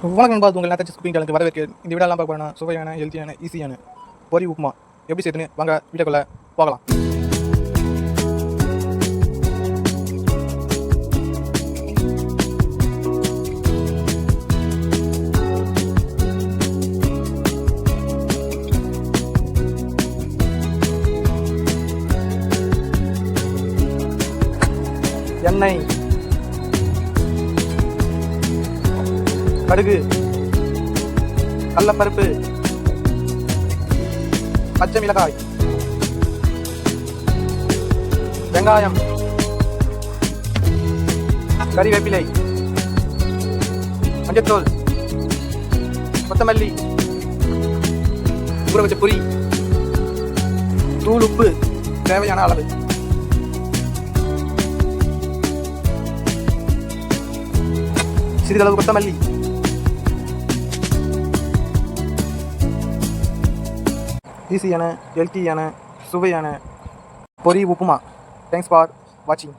வணக்கம் நண்பா, உங்கள் எல்லாத்தையும் குக்கிங் சேனலுக்கு வரவேற்கிறேன். இந்த வீடியோலாம் பார்க்க போனால் சுவையான, ஹெல்த்தியான, ஈஸியான பொரி உப்புமா எப்படி செய்யுதுன்னு வாங்க வீடியோக்குள்ளே போகலாம். எண்ணெய், கடுகு, கடலப்பருப்பு, பச்சை மிளகாய், வெங்காயம், கறிவேப்பிலை, மஞ்சத்தூள், கொத்தமல்லி, ஊற வச்ச பொரி, தூள் உப்பு தேவையான அளவு. சிறிதளவு கொத்தமல்லி. ஈஸியான, ஹெல்த்தியான, சுவையான பொரி உப்புமா. தேங்க்ஸ் ஃபார் வாட்சிங்.